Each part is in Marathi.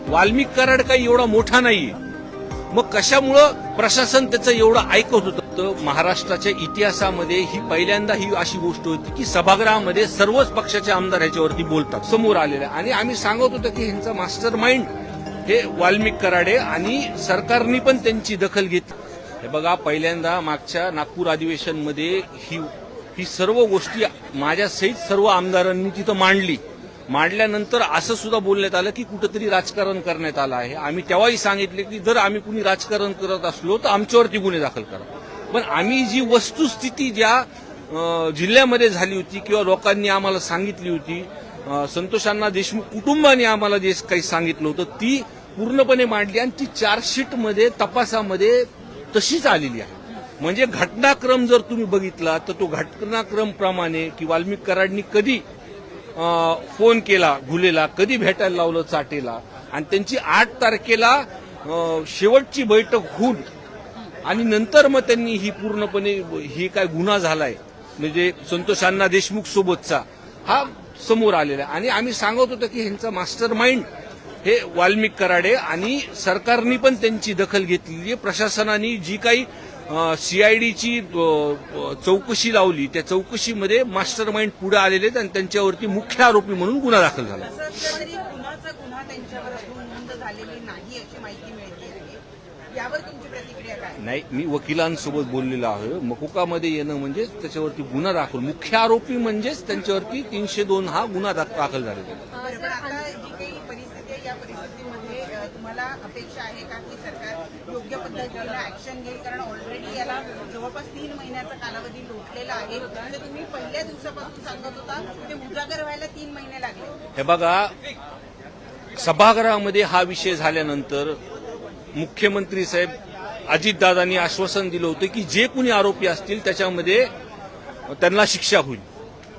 वाल्मिक कराड काही एवढा मोठा नाहीये, मग कशामुळं प्रशासन त्याचं एवढं ऐकत होतं? तर महाराष्ट्राच्या इतिहासामध्ये ही पहिल्यांदा ही अशी गोष्ट होती की सभागृहामध्ये सर्वच पक्षाचे आमदार ह्याच्यावरती बोलतात, समोर आलेले. आणि आम्ही सांगत होतो की ह्यांचा मास्टर माइंड हे वाल्मिक कराड आहे आणि सरकारने पण त्यांची दखल घेतली. हे बघा, पहिल्यांदा मागच्या नागपूर अधिवेशनमध्ये ही सर्व गोष्टी माझ्यासहित सर्व आमदारांनी तिथं मांडल्यानंतर असं सुद्धा बोलण्यात आलं की कुठंतरी राजकारण करण्यात आलं आहे. आम्ही तेव्हाही सांगितले की जर आम्ही कुणी राजकारण करत असलो तर आमच्यावरती गुन्हे दाखल करा. पण आम्ही जी वस्तुस्थिती ज्या जिल्ह्यामध्ये झाली होती किंवा लोकांनी आम्हाला सांगितली होती, संतोषांना देशमुख कुटुंबाने आम्हाला जे काही सांगितलं होतं ती पूर्णपणे मांडली आणि ती चार्जशीटमध्ये तपासामध्ये तशीच आलेली आहे. म्हणजे घटनाक्रम जर तुम्ही बघितला तर तो घटनाक्रम प्रमाणे की वाल्मिक कराडनी कधी फोन केला घुलेला, कधी भेटायला लावलं चाटेला, आणि त्यांची 8 तारखेला शेवटची बैठक होऊन आणि नंतर मग त्यांनी ही पूर्णपणे ही काय गुन्हा झालाय म्हणजे संतोषांना देशमुख सोबतचा हा समोर आलेला आहे. आणि आम्ही सांगत होतो की ह्यांचा मास्टर माइंड हे वाल्मिक कराड आहे आणि सरकारने पण त्यांची दखल घेतलेली आहे. प्रशासनाने जी काही सीआयडीची चौकशी लावली त्या चौकशीमध्ये मास्टर माइंड पुढे आलेले आहेत आणि त्यांच्यावरती मुख्य आरोपी म्हणून गुन्हा दाखल झाला. गुन्हा त्यांच्यावर नोंद झालेली नाही अशी माहिती मिळते आहे. यावर तुमची प्रतिक्रिया काय? नाही, मी वकिलांसोबत बोललेलो आहे. मकोकामध्ये येणं म्हणजे त्याच्यावरती गुन्हा दाखल, मुख्य आरोपी म्हणजेच त्यांच्यावरती 302 हा गुन्हा दाखल झालेला आहे. पण आता जी काही परिस्थिती आहे या परिस्थितीमध्ये तुम्हाला अपेक्षा आहे का की सरकार योग्य पद्धतीने ऍक्शन घेईल? कारण ऑलरेडी याला जवळपास 3 महिन्याचा कालावधी लोटलेला आहे. तर तुम्ही पहिल्या दिवसापासून सांगत होता ते उजागर व्हायला 3 महिने लागले. हे बघा, सभागृहामध्ये हा विषय झाल्यानंतर मुख्यमंत्री साहेब अजितदादांनी आश्वासन दिलं होतं की जे कुणी आरोपी असतील त्याच्यामध्ये त्यांना शिक्षा होईल.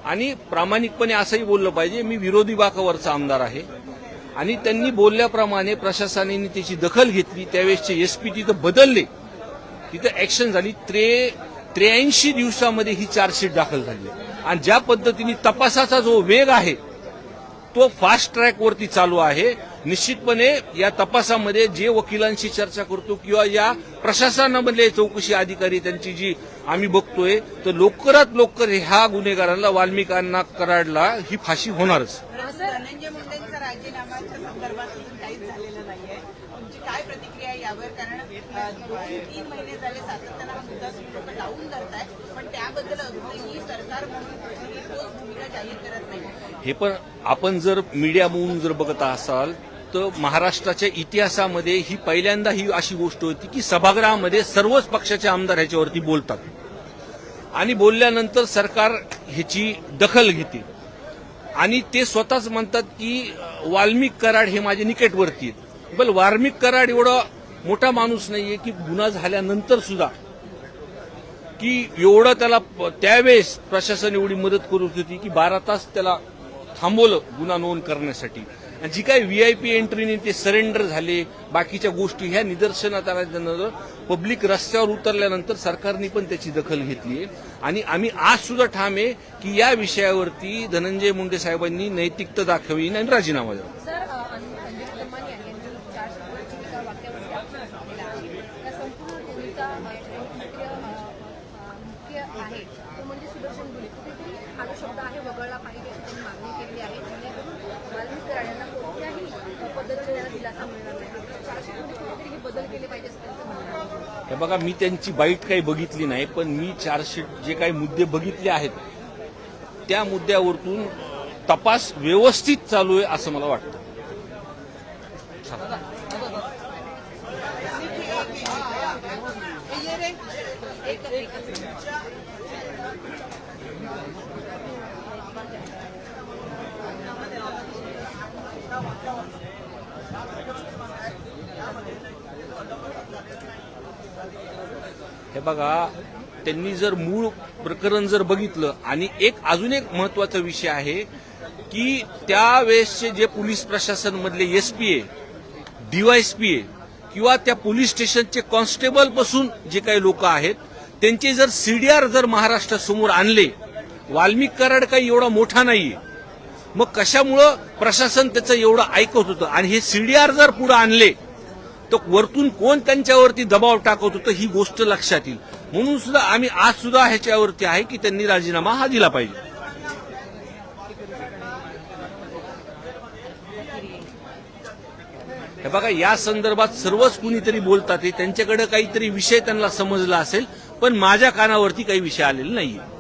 आणि प्रामाणिकपणे असंही बोललं पाहिजे, मी विरोधी बाकावरचा आमदार आहे आणि त्यांनी बोलल्याप्रमाणे प्रशासनाने त्याची दखल घेतली. त्यावेळेसचे एसपी तिथं बदलले, तिथं ऍक्शन झाली. 83 दिवसामध्ये ही चार्जशीट दाखल झाली आणि ज्या पद्धतीने तपासाचा जो वेग आहे तो फास्ट ट्रॅकवरती चालू आहे. निश्चितपणे या तपासामध्ये जे वकिलांशी चर्चा करतो किंवा या प्रशासनामधले चौकशी अधिकारी त्यांची जी आम्ही बघतोय तर लवकरात लवकर ह्या गुन्हेगारांना वाल्मिकांना कराडला ही फाशी होणारच. धनंजय मुंडेंचा राजीनामाच्या संदर्भात अजून काहीच झालेलं नाहीये. तुमची काय प्रतिक्रिया आहे यावर? कारण 2-3 महिने झाले सातत्यानं हा मुद्दा तुम्ही लावून धरताय, पण त्याबद्दल अजूनही सरकार म्हणून ठोस भूमिका जाहीर करत नाही. हे पण आपण जर मीडिया म्हणून जर बघत असाल तर महाराष्ट्राच्या इतिहासामध्ये ही पहिल्यांदा ही अशी गोष्ट होती की सभागृहामध्ये सर्वच पक्षाचे आमदार ह्याच्यावरती बोलतात आणि बोलल्यानंतर सरकार ह्याची दखल घेते आणि ते स्वतःच म्हणतात की वाल्मिक कराड हे माझे निकटवर्ती आहेत. पण वाल्मिक कराड एवढा मोठा माणूस नाहीये की गुन्हा झाल्यानंतर सुद्धा की एवढं त्याला त्यावेळेस प्रशासन एवढी मदत करत होती की 12 तास त्याला थांबवलं गुन्हा नोंद करण्यासाठी. आणि जी काही व्हीआयपी एंट्रीने ते सरेंडर झाले, बाकीच्या गोष्टी ह्या निदर्शनात आल्यानंतर पब्लिक रस्त्यावर उतरल्यानंतर सरकारने पण त्याची दखल घेतली आहे. आणि आम्ही आज सुद्धा ठाम आहे की या विषयावरती धनंजय मुंडे साहेबांनी नैतिकता दाखवी आणि राजीनामा द्यावा. शब्द आहे वगळला पाहिजे अशी त्यांनी मागणी केली आहे. जेणेकरून वाल्मिक कराडांना कोणत्याही पद्धतीने त्याला दिलासा मिळणार नाही. चार्जशीटमध्ये कुठेतरी हे बदल केले पाहिजे असं त्यांचं म्हणणं आहे. हे बघा, मी त्यांची बाईट काही बघितली नाही, पण मी चार्जशीट जे काही मुद्दे बघितले आहेत त्या मुद्द्यावरतून तपास व्यवस्थित चालू आहे असं मला वाटतं. हे बघा, त्यांनी जर मूळ प्रकरण जर बघितलं आणि अजून एक महत्वाचा विषय आहे की त्यावेळेसचे जे पोलीस प्रशासन मधले एसपी आहे, डीवायएसपी आहे किंवा त्या पोलीस स्टेशनचे कॉन्स्टेबल पासून जे काही लोक आहेत त्यांचे जर सीडीआर जर महाराष्ट्रासमोर आणले, वाल्मिक कराड काही एवढा मोठा नाहीये, मग कशामुळं प्रशासन त्याचं एवढं ऐकत होतं? आणि हे सीडीआर जर पुढे आणले तर वरतून कोण त्यांच्यावरती दबाव टाकत होतं ही गोष्ट लक्षात येईल. म्हणून सुद्धा आम्ही आज सुद्धा ह्याच्यावरती आहे की त्यांनी राजीनामा हा दिला पाहिजे. हे बघा, या संदर्भात सर्वच कुणीतरी बोलतात, त्यांच्याकडे काहीतरी विषय त्यांना समजला असेल, पण माझ्या कानावरती काही विषय आलेला नाहीये.